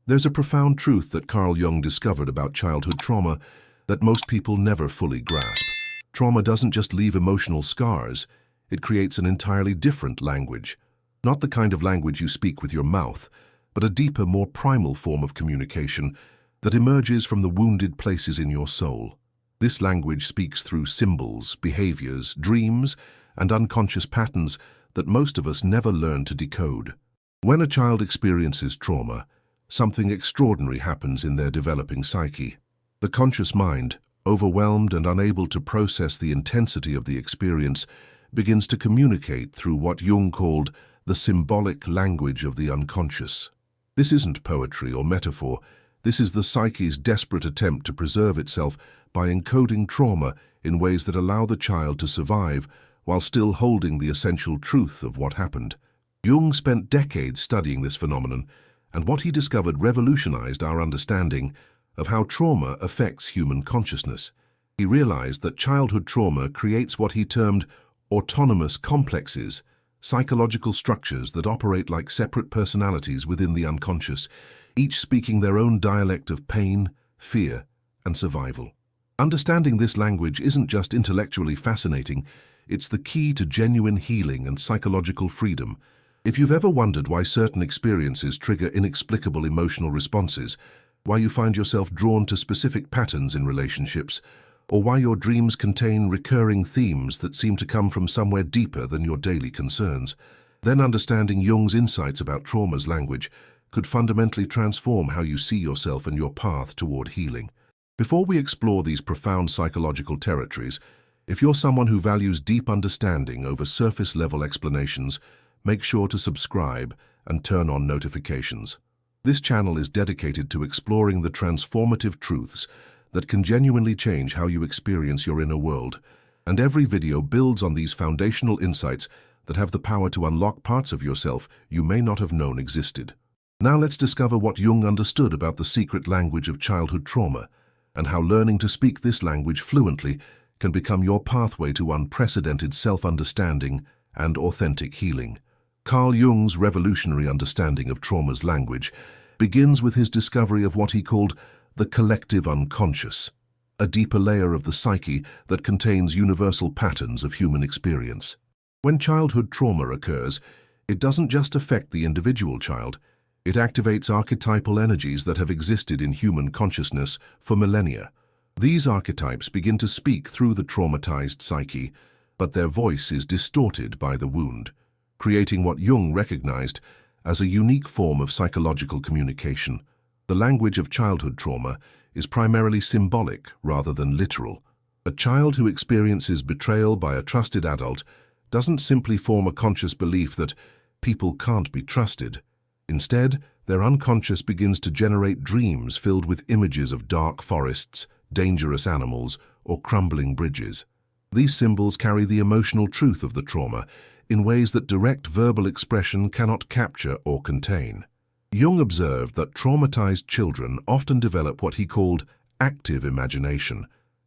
There's a profound truth that Carl Jung discovered about childhood trauma that most people never fully grasp. Trauma doesn't just leave emotional scars, it creates an entirely different language. Not the kind of language you speak with your mouth, but a deeper, more primal form of communication that emerges from the wounded places in your soul. This language speaks through symbols, behaviors, dreams, and unconscious patterns that most of us never learn to decode. When a child experiences trauma, something extraordinary happens in their developing psyche. The conscious mind, overwhelmed and unable to process the intensity of the experience, begins to communicate through what Jung called the symbolic language of the unconscious. This isn't poetry or metaphor. This is the psyche's desperate attempt to preserve itself by encoding trauma in ways that allow the child to survive while still holding the essential truth of what happened. Jung spent decades studying this phenomenon, and what he discovered revolutionized our understanding of how trauma affects human consciousness. He realized that childhood trauma creates what he termed autonomous complexes, psychological structures that operate like separate personalities within the unconscious, each speaking their own dialect of pain, fear, and survival. Understanding this language isn't just intellectually fascinating, it's the key to genuine healing and psychological freedom. If you've ever wondered why certain experiences trigger inexplicable emotional responses, why you find yourself drawn to specific patterns in relationships, or why your dreams contain recurring themes that seem to come from somewhere deeper than your daily concerns, then understanding Jung's insights about trauma's language could fundamentally transform how you see yourself and your path toward healing. Before we explore these profound psychological territories, if you're someone who values deep understanding over surface-level explanations, make sure to subscribe and turn on notifications. This channel is dedicated to exploring the transformative truths that can genuinely change how you experience your inner world, and every video builds on these foundational insights that have the power to unlock parts of yourself you may not have known existed. Now let's discover what Jung understood about the secret language of childhood trauma, and how learning to speak this language fluently can become your pathway to unprecedented self-understanding and authentic healing. Carl Jung's revolutionary understanding of trauma's language begins with his discovery of what he called the collective unconscious, a deeper layer of the psyche that contains universal patterns of human experience. When childhood trauma occurs, it doesn't just affect the individual child, it activates archetypal energies that have existed in human consciousness for millennia. These archetypes begin to speak through the traumatized psyche, but their voice is distorted by the wound, creating what Jung recognized as a unique form of psychological communication. The language of childhood trauma is primarily symbolic rather than literal. A child who experiences betrayal by a trusted adult doesn't simply form a conscious belief that people can't be trusted. Instead, their unconscious begins to generate dreams filled with images of dark forests, dangerous animals, or crumbling bridges. These symbols carry the emotional truth of the trauma in ways that direct verbal expression cannot capture or contain. Jung observed that traumatized children often develop what he called active imagination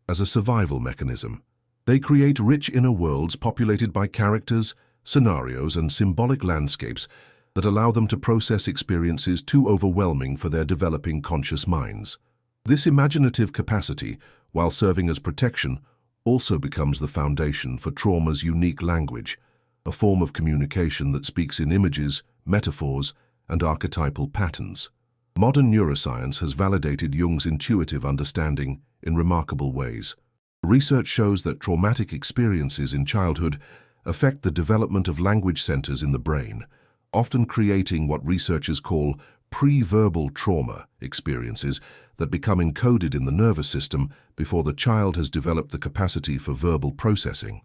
as a survival mechanism. They create rich inner worlds populated by characters, scenarios, and symbolic landscapes that allow them to process experiences too overwhelming for their developing conscious minds. This imaginative capacity, while serving as protection, also becomes the foundation for trauma's unique language, a form of communication that speaks in images, metaphors, and archetypal patterns. Modern neuroscience has validated Jung's intuitive understanding in remarkable ways. Research shows that traumatic experiences in childhood affect the development of language centers in the brain, often creating what researchers call pre-verbal trauma experiences that become encoded in the nervous system before the child has developed the capacity for verbal processing.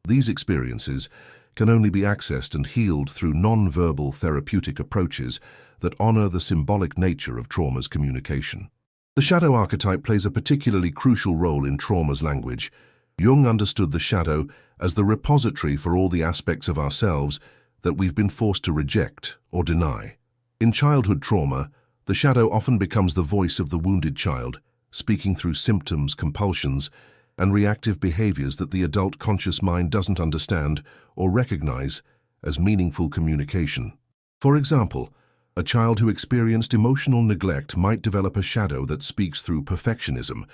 These experiences can only be accessed and healed through non-verbal therapeutic approaches that honor the symbolic nature of trauma's communication. The shadow archetype plays a particularly crucial role in trauma's language. Jung understood the shadow as the repository for all the aspects of ourselves that we've been forced to reject or deny. In childhood trauma, the shadow often becomes the voice of the wounded child, speaking through symptoms, compulsions, and reactive behaviors that the adult conscious mind doesn't understand or recognize as meaningful communication. For example, A child who experienced emotional neglect might develop a shadow that speaks through perfectionism,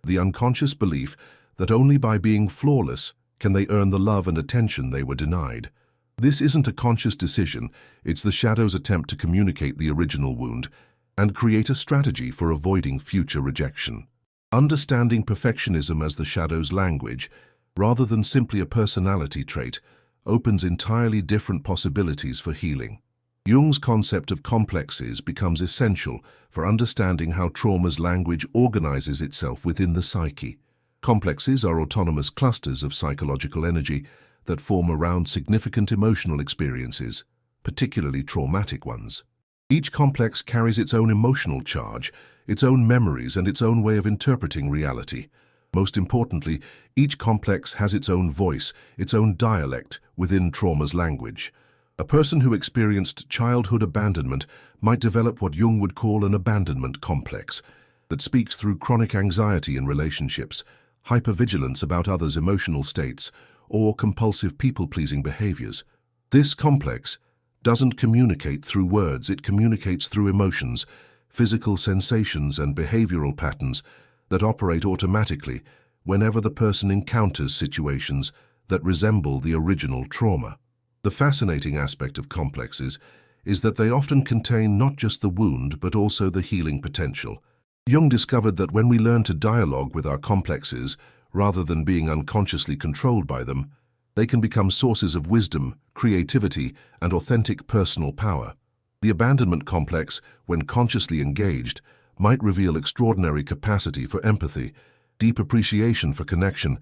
the unconscious belief that only by being flawless can they earn the love and attention they were denied. This isn't a conscious decision, it's the shadow's attempt to communicate the original wound and create a strategy for avoiding future rejection. Understanding perfectionism as the shadow's language, rather than simply a personality trait, opens entirely different possibilities for healing. Jung's concept of complexes becomes essential for understanding how trauma's language organizes itself within the psyche. Complexes are autonomous clusters of psychological energy that form around significant emotional experiences, particularly traumatic ones. Each complex carries its own emotional charge, its own memories, and its own way of interpreting reality. Most importantly, each complex has its own voice, its own dialect within trauma's language. A person who experienced childhood abandonment might develop what Jung would call an abandonment complex that speaks through chronic anxiety in relationships, hypervigilance about others' emotional states, or compulsive people-pleasing behaviors. This complex doesn't communicate through words, it communicates through emotions, physical sensations, and behavioral patterns that operate automatically whenever the person encounters situations that resemble the original trauma. The fascinating aspect of complexes is that they often contain not just the wound but also the healing potential. Jung discovered that when we learn to dialogue with our complexes, rather than being unconsciously controlled by them, they can become sources of wisdom, creativity, and authentic personal power. The abandonment complex, when consciously engaged, might reveal extraordinary capacity for empathy, deep appreciation for connection,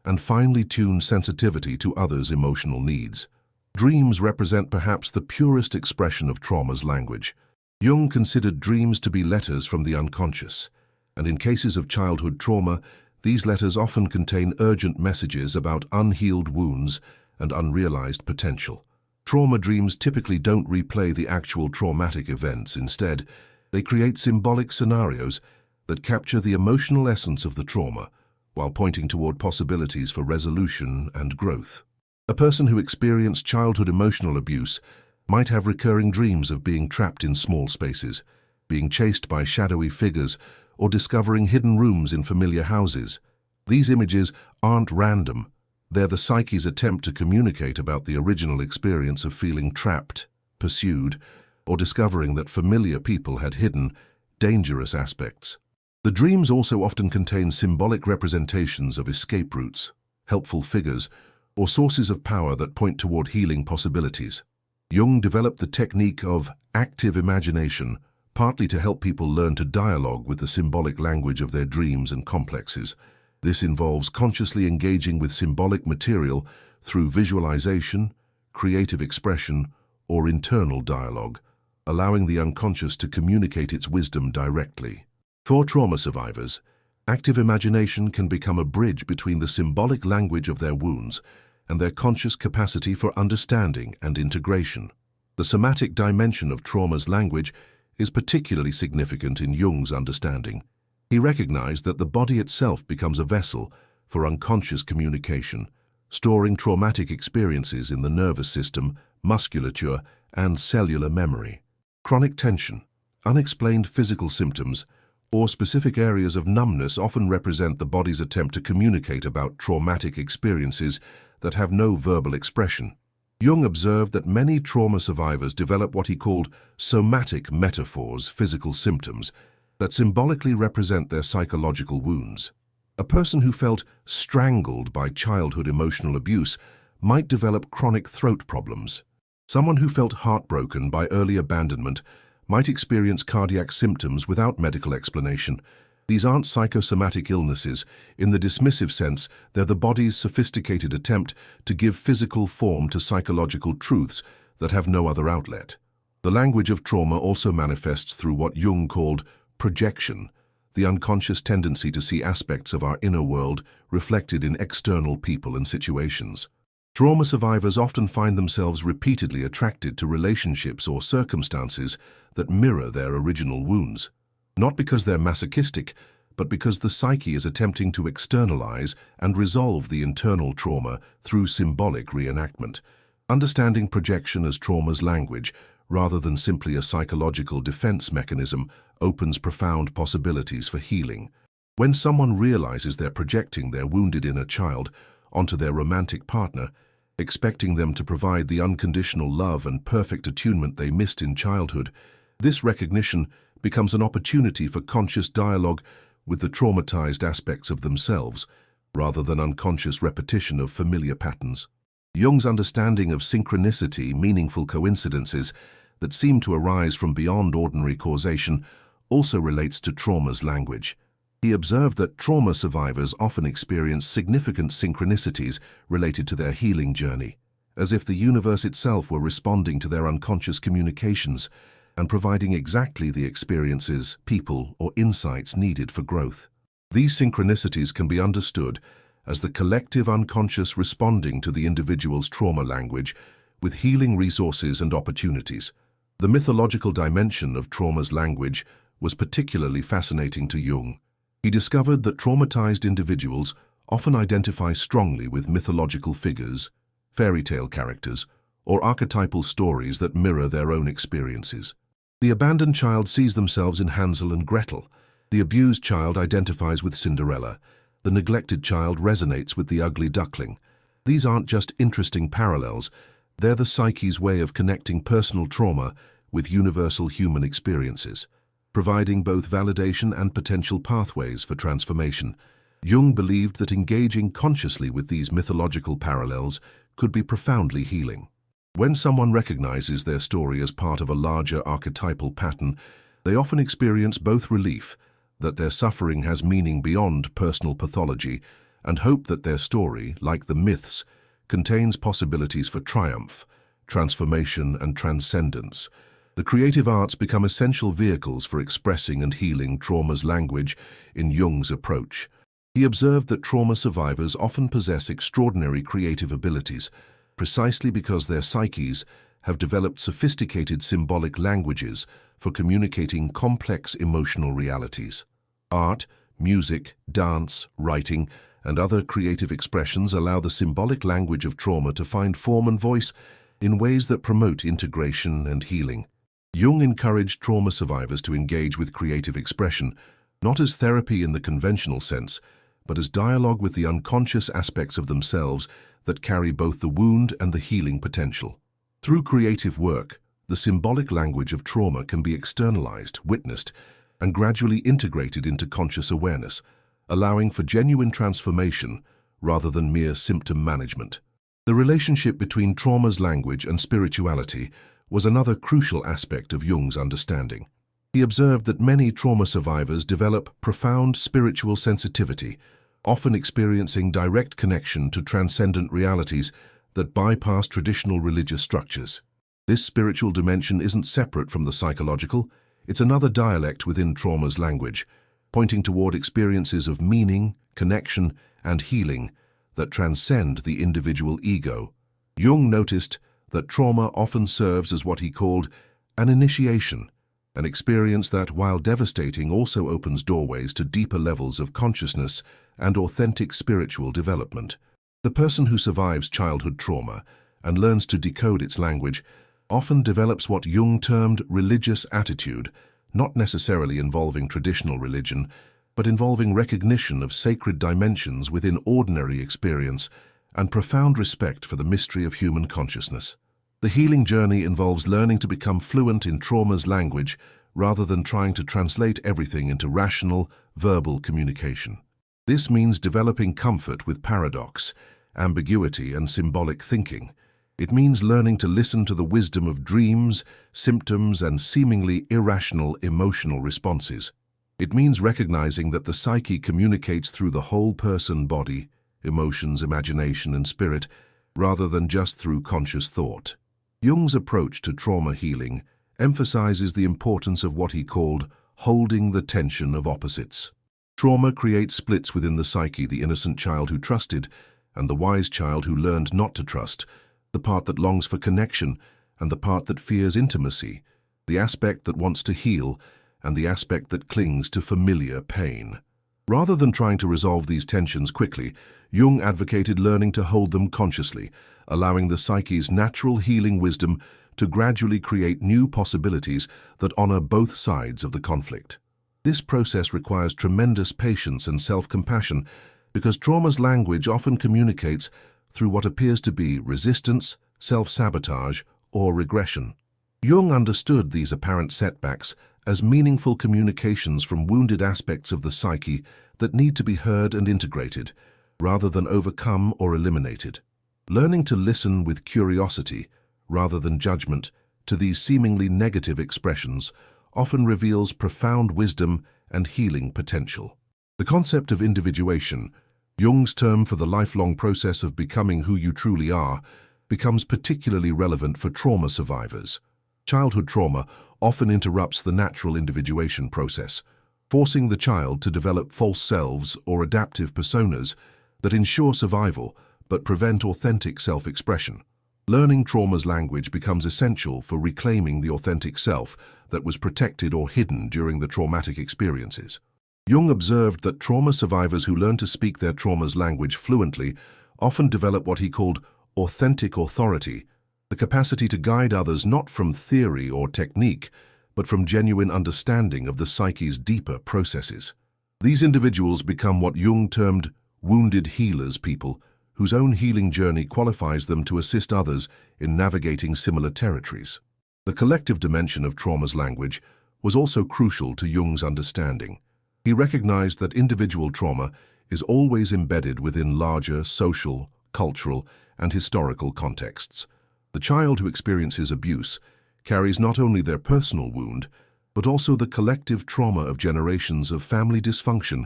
and finely tuned sensitivity to others' emotional needs. Dreams represent perhaps the purest expression of trauma's language. Jung considered dreams to be letters from the unconscious, and in cases of childhood trauma, these letters often contain urgent messages about unhealed wounds and unrealized potential. Trauma dreams typically don't replay the actual traumatic events. Instead, they create symbolic scenarios that capture the emotional essence of the trauma, while pointing toward possibilities for resolution and growth. A person who experienced childhood emotional abuse might have recurring dreams of being trapped in small spaces, being chased by shadowy figures, or discovering hidden rooms in familiar houses. These images aren't random. They're the psyche's attempt to communicate about the original experience of feeling trapped, pursued, or discovering that familiar people had hidden, dangerous aspects. The dreams also often contain symbolic representations of escape routes, helpful figures, or sources of power that point toward healing possibilities. Jung developed the technique of active imagination, partly to help people learn to dialogue with the symbolic language of their dreams and complexes. This involves consciously engaging with symbolic material through visualization, creative expression, or internal dialogue, allowing the unconscious to communicate its wisdom directly. For trauma survivors, active imagination can become a bridge between the symbolic language of their wounds and their conscious capacity for understanding and integration. The somatic dimension of trauma's language is particularly significant in Jung's understanding. He recognized that the body itself becomes a vessel for unconscious communication, storing traumatic experiences in the nervous system, musculature, and cellular memory. Chronic tension, unexplained physical symptoms, or specific areas of numbness often represent the body's attempt to communicate about traumatic experiences that have no verbal expression. Jung observed that many trauma survivors develop what he called somatic metaphors, physical symptoms, that symbolically represent their psychological wounds. A person who felt strangled by childhood emotional abuse might develop chronic throat problems. Someone who felt heartbroken by early abandonment might experience cardiac symptoms without medical explanation. These aren't psychosomatic illnesses. In the dismissive sense, they're the body's sophisticated attempt to give physical form to psychological truths that have no other outlet. The language of trauma also manifests through what Jung called projection, the unconscious tendency to see aspects of our inner world reflected in external people and situations. Trauma survivors often find themselves repeatedly attracted to relationships or circumstances that mirror their original wounds. Not because they're masochistic, but because the psyche is attempting to externalize and resolve the internal trauma through symbolic reenactment. Understanding projection as trauma's language, rather than simply a psychological defense mechanism, opens profound possibilities for healing. When someone realizes they're projecting their wounded inner child onto their romantic partner, expecting them to provide the unconditional love and perfect attunement they missed in childhood, this recognition becomes an opportunity for conscious dialogue with the traumatized aspects of themselves, rather than unconscious repetition of familiar patterns. Jung's understanding of synchronicity, meaningful coincidences that seem to arise from beyond ordinary causation, also relates to trauma's language. He observed that trauma survivors often experience significant synchronicities related to their healing journey, as if the universe itself were responding to their unconscious communications and providing exactly the experiences, people, or insights needed for growth. These synchronicities can be understood as the collective unconscious responding to the individual's trauma language with healing resources and opportunities. The mythological dimension of trauma's language was particularly fascinating to Jung. He discovered that traumatized individuals often identify strongly with mythological figures, fairy tale characters, or archetypal stories that mirror their own experiences. The abandoned child sees themselves in Hansel and Gretel. The abused child identifies with Cinderella. The neglected child resonates with the ugly duckling. These aren't just interesting parallels, they're the psyche's way of connecting personal trauma with universal human experiences, providing both validation and potential pathways for transformation. Jung believed that engaging consciously with these mythological parallels could be profoundly healing. When someone recognizes their story as part of a larger archetypal pattern, they often experience both relief that their suffering has meaning beyond personal pathology and hope that their story, like the myths, contains possibilities for triumph, transformation, and transcendence. The creative arts become essential vehicles for expressing and healing trauma's language in Jung's approach. He observed that trauma survivors often possess extraordinary creative abilities, precisely because their psyches have developed sophisticated symbolic languages for communicating complex emotional realities. Art, music, dance, writing, and other creative expressions allow the symbolic language of trauma to find form and voice in ways that promote integration and healing. Jung encouraged trauma survivors to engage with creative expression, not as therapy in the conventional sense, but as dialogue with the unconscious aspects of themselves that carry both the wound and the healing potential. Through creative work, the symbolic language of trauma can be externalized, witnessed, and gradually integrated into conscious awareness, allowing for genuine transformation rather than mere symptom management. The relationship between trauma's language and spirituality was another crucial aspect of Jung's understanding. He observed that many trauma survivors develop profound spiritual sensitivity, often experiencing direct connection to transcendent realities that bypass traditional religious structures. This spiritual dimension isn't separate from the psychological, it's another dialect within trauma's language, pointing toward experiences of meaning, connection, and healing that transcend the individual ego. Jung noticed that trauma often serves as what he called an initiation, an experience that, while devastating, also opens doorways to deeper levels of consciousness and authentic spiritual development. The person who survives childhood trauma and learns to decode its language often develops what Jung termed religious attitude, not necessarily involving traditional religion, but involving recognition of sacred dimensions within ordinary experience and profound respect for the mystery of human consciousness. The healing journey involves learning to become fluent in trauma's language rather than trying to translate everything into rational, verbal communication. This means developing comfort with paradox, ambiguity, and symbolic thinking. It means learning to listen to the wisdom of dreams, symptoms, and seemingly irrational emotional responses. It means recognizing that the psyche communicates through the whole person, body, emotions, imagination, and spirit, rather than just through conscious thought. Jung's approach to trauma healing emphasizes the importance of what he called holding the tension of opposites. Trauma creates splits within the psyche: the innocent child who trusted and the wise child who learned not to trust, the part that longs for connection and the part that fears intimacy, the aspect that wants to heal and the aspect that clings to familiar pain. Rather than trying to resolve these tensions quickly, Jung advocated learning to hold them consciously, allowing the psyche's natural healing wisdom to gradually create new possibilities that honor both sides of the conflict. This process requires tremendous patience and self-compassion because trauma's language often communicates through what appears to be resistance, self-sabotage, or regression. Jung understood these apparent setbacks as meaningful communications from wounded aspects of the psyche that need to be heard and integrated, rather than overcome or eliminated. Learning to listen with curiosity, rather than judgment, to these seemingly negative expressions often reveals profound wisdom and healing potential. The concept of individuation, Jung's term for the lifelong process of becoming who you truly are, becomes particularly relevant for trauma survivors. Childhood trauma often interrupts the natural individuation process, forcing the child to develop false selves or adaptive personas that ensure survival but prevent authentic self-expression. Learning trauma's language becomes essential for reclaiming the authentic self that was protected or hidden during the traumatic experiences. Jung observed that trauma survivors who learn to speak their trauma's language fluently often develop what he called authentic authority, the capacity to guide others not from theory or technique, but from genuine understanding of the psyche's deeper processes. These individuals become what Jung termed wounded healers, people whose own healing journey qualifies them to assist others in navigating similar territories. The collective dimension of trauma's language was also crucial to Jung's understanding. He recognized that individual trauma is always embedded within larger social, cultural, and historical contexts. The child who experiences abuse carries not only their personal wound, but also the collective trauma of generations of family dysfunction,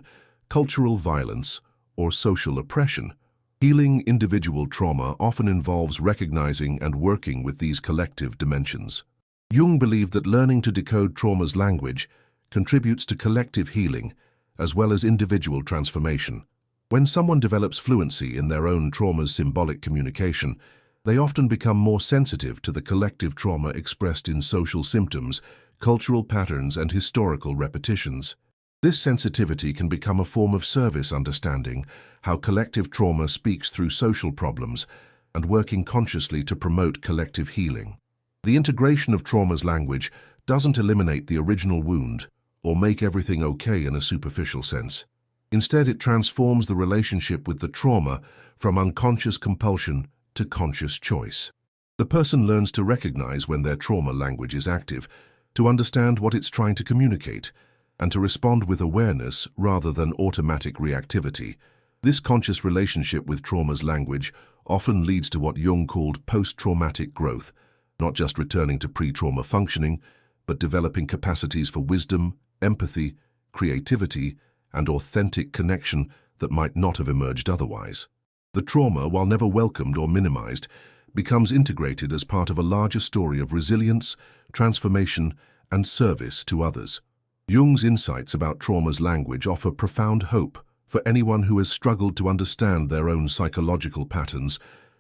cultural violence, or social oppression. Healing individual trauma often involves recognizing and working with these collective dimensions. Jung believed that learning to decode trauma's language contributes to collective healing as well as individual transformation. When someone develops fluency in their own trauma's symbolic communication, they often become more sensitive to the collective trauma expressed in social symptoms, cultural patterns, and historical repetitions. This sensitivity can become a form of service, understanding how collective trauma speaks through social problems and working consciously to promote collective healing. The integration of trauma's language doesn't eliminate the original wound or make everything okay in a superficial sense. Instead, it transforms the relationship with the trauma from unconscious compulsion to conscious choice. The person learns to recognize when their trauma language is active, to understand what it's trying to communicate, and to respond with awareness rather than automatic reactivity. This conscious relationship with trauma's language often leads to what Jung called post-traumatic growth, not just returning to pre-trauma functioning, but developing capacities for wisdom, empathy, creativity, and authentic connection that might not have emerged otherwise. The trauma, while never welcomed or minimized, becomes integrated as part of a larger story of resilience, transformation, and service to others. Jung's insights about trauma's language offer profound hope for anyone who has struggled to understand their own psychological patterns,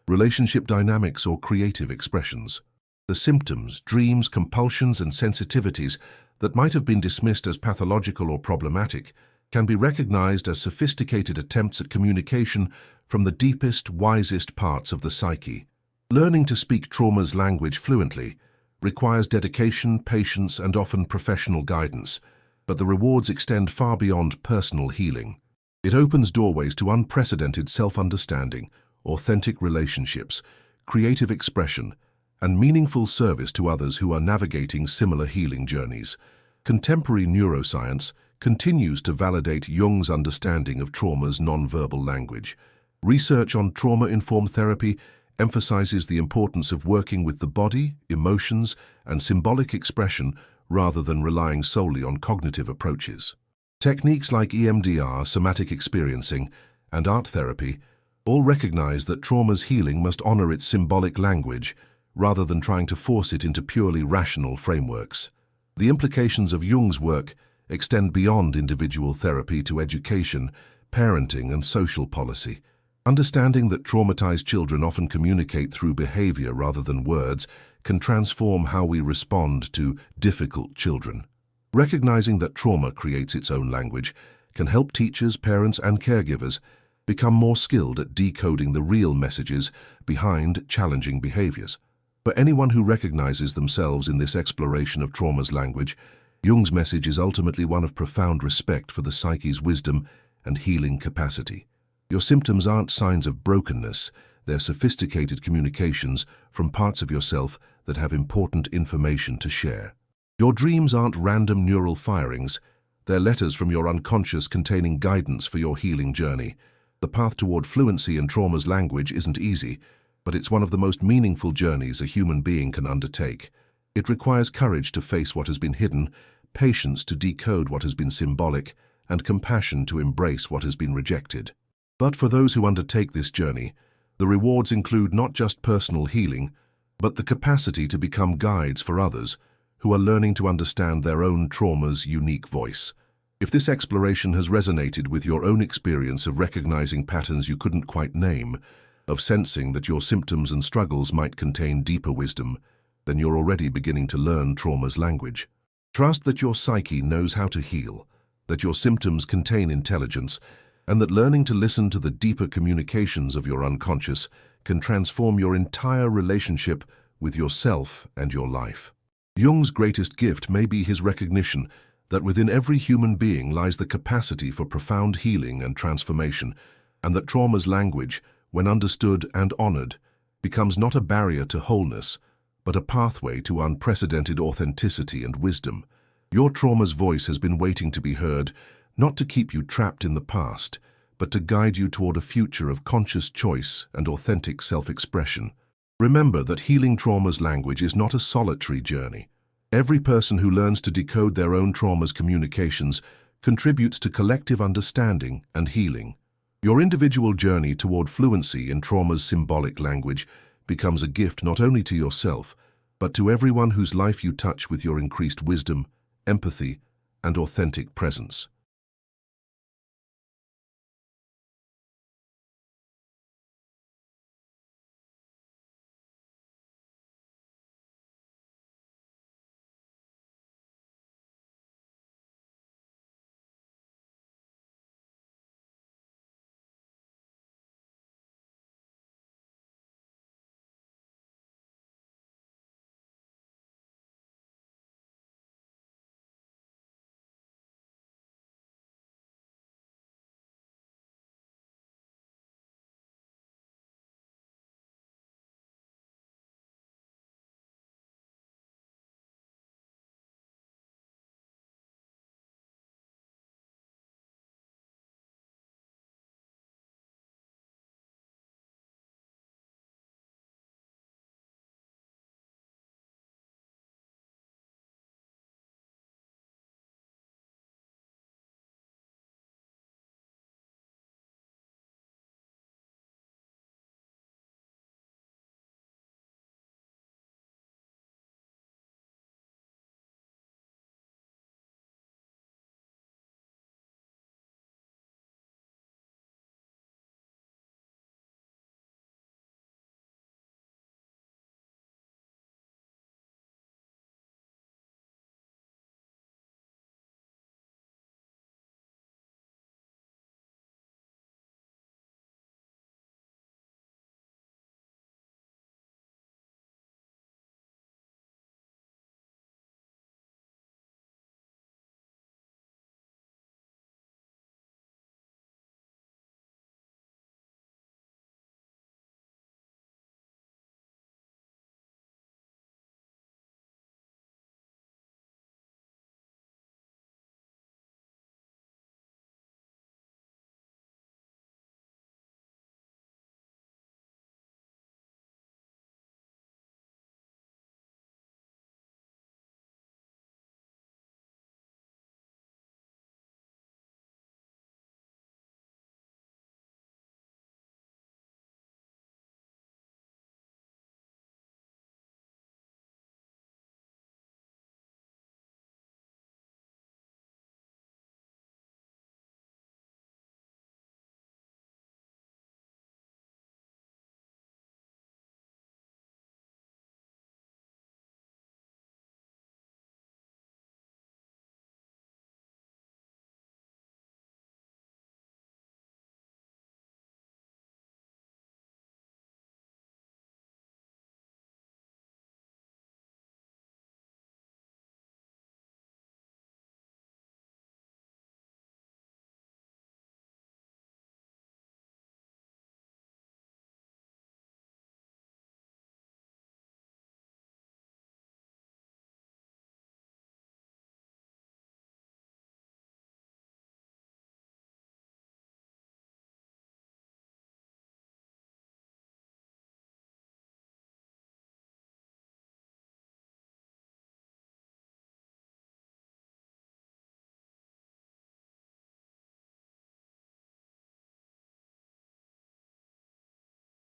relationship dynamics, or creative expressions. The symptoms, dreams, compulsions, and sensitivities that might have been dismissed as pathological or problematic can be recognized as sophisticated attempts at communication from the deepest, wisest parts of the psyche. Learning to speak trauma's language fluently requires dedication, patience, and often professional guidance, but the rewards extend far beyond personal healing. It opens doorways to unprecedented self-understanding, authentic relationships, creative expression, and meaningful service to others who are navigating similar healing journeys. Contemporary neuroscience continues to validate Jung's understanding of trauma's nonverbal language. Research on trauma-informed therapy emphasizes the importance of working with the body, emotions, and symbolic expression rather than relying solely on cognitive approaches. Techniques like EMDR, somatic experiencing, and art therapy all recognize that trauma's healing must honor its symbolic language rather than trying to force it into purely rational frameworks. The implications of Jung's work extend beyond individual therapy to education, parenting, and social policy. Understanding that traumatized children often communicate through behavior rather than words can transform how we respond to difficult children. Recognizing that trauma creates its own language can help teachers, parents, and caregivers become more skilled at decoding the real messages behind challenging behaviors. For anyone who recognizes themselves in this exploration of trauma's language, Jung's message is ultimately one of profound respect for the psyche's wisdom and healing capacity. Your symptoms aren't signs of brokenness, they're sophisticated communications from parts of yourself that have important information to share. Your dreams aren't random neural firings, they're letters from your unconscious containing guidance for your healing journey. The path toward fluency in trauma's language isn't easy, but it's one of the most meaningful journeys a human being can undertake. It requires courage to face what has been hidden, patience to decode what has been symbolic, and compassion to embrace what has been rejected. But for those who undertake this journey, the rewards include not just personal healing, but the capacity to become guides for others who are learning to understand their own trauma's unique voice. If this exploration has resonated with your own experience of recognizing patterns you couldn't quite name, of sensing that your symptoms and struggles might contain deeper wisdom, then you're already beginning to learn trauma's language. Trust that your psyche knows how to heal, that your symptoms contain intelligence, and that learning to listen to the deeper communications of your unconscious can transform your entire relationship with yourself and your life. Jung's greatest gift may be his recognition that within every human being lies the capacity for profound healing and transformation, and that trauma's language, when understood and honored, becomes not a barrier to wholeness, but a pathway to unprecedented authenticity and wisdom. Your trauma's voice has been waiting to be heard, not to keep you trapped in the past, but to guide you toward a future of conscious choice and authentic self-expression. Remember that healing trauma's language is not a solitary journey. Every person who learns to decode their own trauma's communications contributes to collective understanding and healing. Your individual journey toward fluency in trauma's symbolic language becomes a gift not only to yourself, but to everyone whose life you touch with your increased wisdom, empathy, and authentic presence.